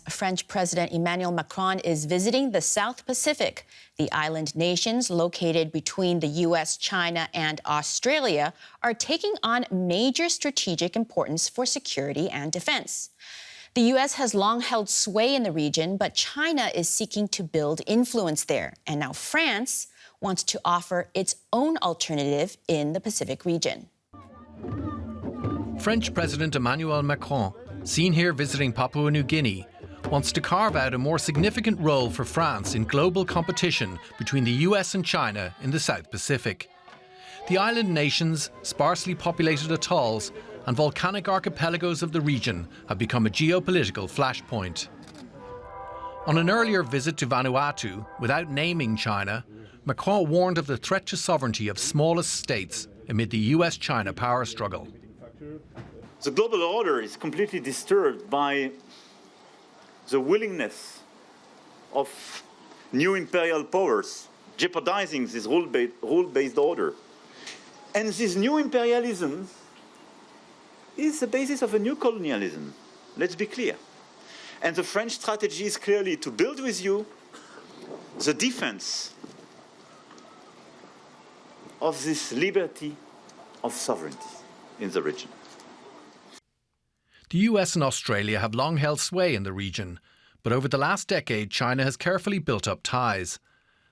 French President Emmanuel Macron is visiting the South Pacific. The island nations located between the U.S., China, and Australia are taking on major strategic importance for security and defense. The U.S. has long held sway in the region, but China is seeking to build influence there. And now France wants to offer its own alternative in the Pacific region. French President Emmanuel Macron, seen here visiting Papua New Guinea, wants to carve out a more significant role for France in global competition between the US and China in the South Pacific. The island nations, sparsely populated atolls, and volcanic archipelagos of the region have become a geopolitical flashpoint. On an earlier visit to Vanuatu, without naming China, Macron warned of the threat to sovereignty of smallest states amid the US-China power struggle. The global order is completely disturbed by the willingness of new imperial powers jeopardizing this rule-based order. And this new imperialism is the basis of a new colonialism, let's be clear. And the French strategy is clearly to build with you the defense of this liberty of sovereignty in the region. The US and Australia have long held sway in the region, but over the last decade, China has carefully built up ties.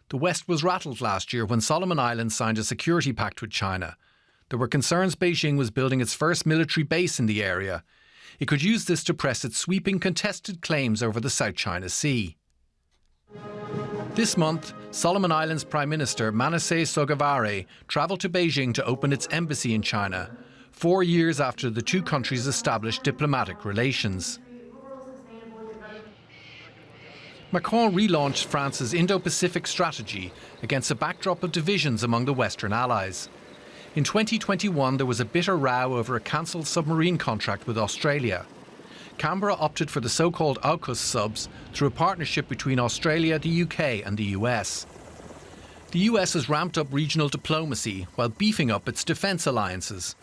The West was rattled last year when Solomon Islands signed a security pact with China. There were concerns Beijing was building its first military base in the area. It could use this to press its sweeping contested claims over the South China Sea. This month, Solomon Islands Prime Minister Manasseh Sogavare travelled to Beijing to open its embassy in China, 4 years after the two countries established diplomatic relations. Macron relaunched France's Indo-Pacific strategy against a backdrop of divisions among the Western allies. In 2021, there was a bitter row over a cancelled submarine contract with Australia. Canberra opted for the so-called AUKUS subs through a partnership between Australia, the UK and the US. The US has ramped up regional diplomacy while beefing up its defence alliances.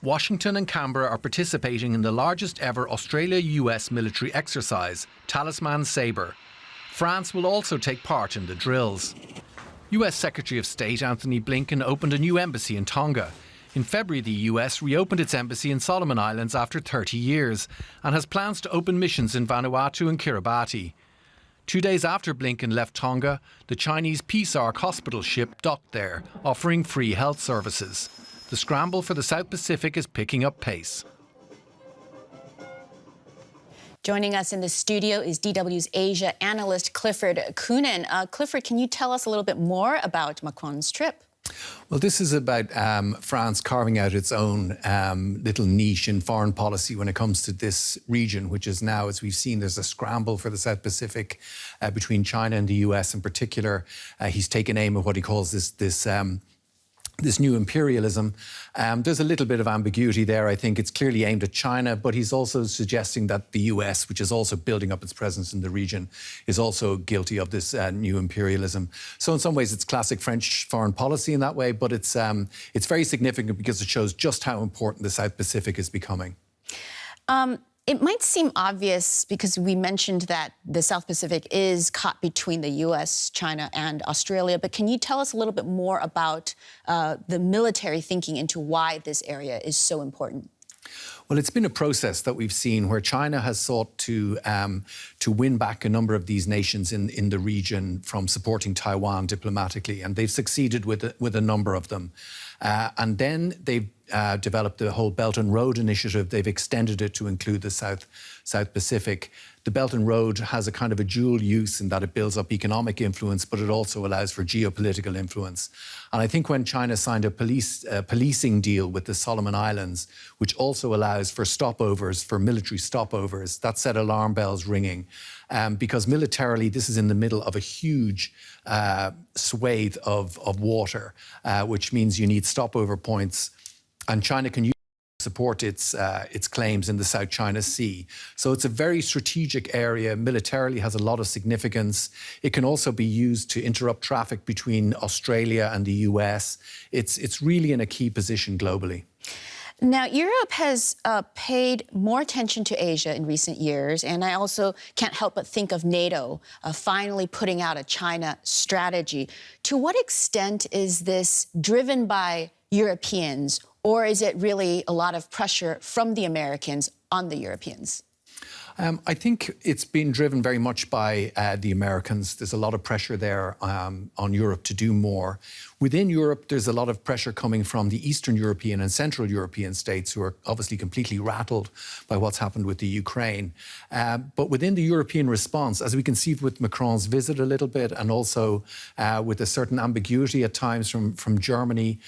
Washington and Canberra are participating in the largest ever Australia-US military exercise, Talisman Sabre. France will also take part in the drills. US Secretary of State Anthony Blinken opened a new embassy in Tonga. In February, the US reopened its embassy in Solomon Islands after 30 years and has plans to open missions in Vanuatu and Kiribati. 2 days after Blinken left Tonga, the Chinese Peace Ark hospital ship docked there, offering free health services. The scramble for the South Pacific is picking up pace. Joining us in the studio is DW's Asia analyst Clifford Coonan. Clifford, can you tell us a little bit more about Macron's trip? Well, this is about France carving out its own little niche in foreign policy when it comes to this region, which is now, as we've seen, there's a scramble for the South Pacific between China and the US in particular. He's taken aim at what he calls this new imperialism. There's a little bit of ambiguity there. I think it's clearly aimed at China, but he's also suggesting that the US, which is also building up its presence in the region, is also guilty of this new imperialism. So in some ways, it's classic French foreign policy in that way, but it's very significant because it shows just how important the South Pacific is becoming. It might seem obvious because we mentioned that the South Pacific is caught between the US, China, and Australia, but can you tell us a little bit more about the military thinking into why this area is so important? Well, it's been a process that we've seen where China has sought to win back a number of these nations in the region from supporting Taiwan diplomatically, and they've succeeded with a number of them. And then they've developed the whole Belt and Road Initiative. They've extended it to include the South Pacific. The Belt and Road has a kind of a dual use in that it builds up economic influence, but it also allows for geopolitical influence. And I think when China signed a policing deal with the Solomon Islands, which also allows for stopovers, for military stopovers, that set alarm bells ringing. Because militarily, this is in the middle of a huge swathe of water, which means you need stopover points. And China can use support its claims in the South China Sea. So it's a very strategic area, militarily has a lot of significance. It can also be used to interrupt traffic between Australia and the US. It's really in a key position globally. Now, Europe has paid more attention to Asia in recent years, and I also can't help but think of NATO finally putting out a China strategy. To what extent is this driven by Europeans, or is it really a lot of pressure from the Americans on the Europeans? I think it's been driven very much by the Americans. There's a lot of pressure there on Europe to do more. Within Europe, there's a lot of pressure coming from the Eastern European and Central European states who are obviously completely rattled by what's happened with the Ukraine. But within the European response, as we can see with Macron's visit a little bit, and also with a certain ambiguity at times from Germany,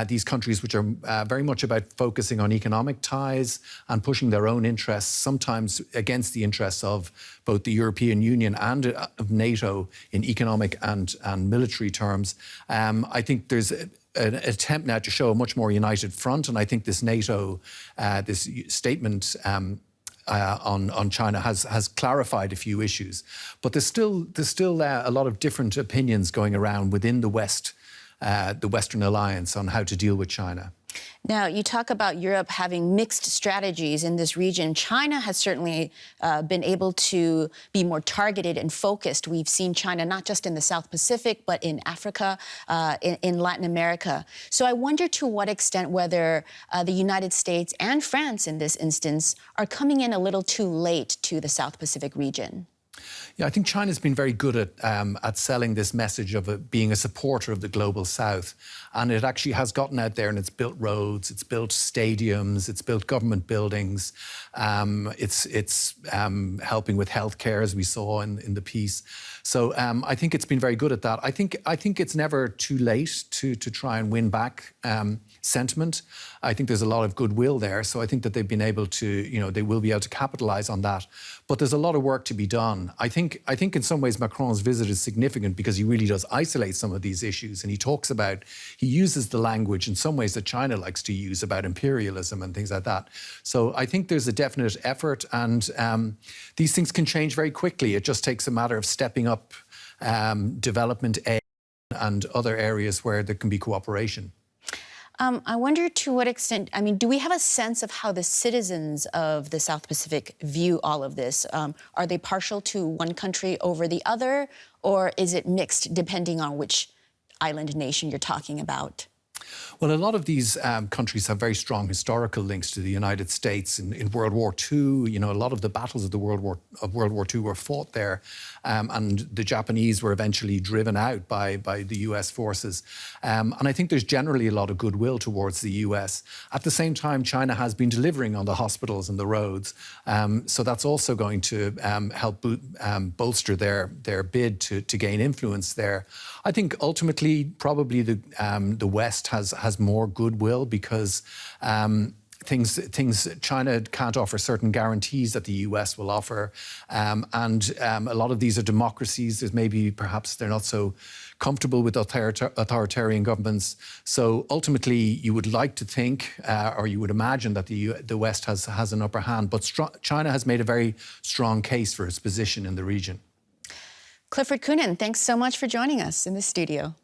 these countries which are very much about focusing on economic ties and pushing their own interests, sometimes against the interests of both the European Union and of NATO in economic and military terms. I think there's an attempt now to show a much more united front, and I think this NATO, this statement on China has clarified a few issues. But there's still a lot of different opinions going around within the West, the Western alliance, on how to deal with China. Now, you talk about Europe having mixed strategies in this region. China has certainly been able to be more targeted and focused. We've seen China not just in the South Pacific, but in Africa, in Latin America. So I wonder to what extent whether the United States and France in this instance are coming in a little too late to the South Pacific region. Yeah, I think China's been very good at selling this message of being a supporter of the global South. And it actually has gotten out there and it's built roads, it's built stadiums, it's built government buildings. It's helping with healthcare, as we saw in the piece. So I think it's been very good at that. I think it's never too late to try and win back sentiment. I think there's a lot of goodwill there. So I think that they've been able to, they will be able to capitalize on that. But there's a lot of work to be done. I think in some ways Macron's visit is significant because he really does isolate some of these issues. And he uses the language in some ways that China likes to use about imperialism and things like that. So I think there's a definite effort, and these things can change very quickly. It just takes a matter of stepping up development aid and other areas where there can be cooperation. I wonder to what extent, do we have a sense of how the citizens of the South Pacific view all of this? Are they partial to one country over the other, or is it mixed depending on which island nation you're talking about? Well, a lot of these countries have very strong historical links to the United States. In World War II, a lot of the battles of World War II were fought there, and the Japanese were eventually driven out by the US forces. And I think there's generally a lot of goodwill towards the US. At the same time, China has been delivering on the hospitals and the roads. So that's also going to help bolster their bid to gain influence there. I think ultimately, probably the West has more goodwill because China can't offer certain guarantees that the US will offer, and a lot of these are democracies. Perhaps they're not so comfortable with authoritarian governments. So ultimately, you would like to think, or you would imagine, that the West has an upper hand. But China has made a very strong case for its position in the region. Clifford Coonan, thanks so much for joining us in the studio.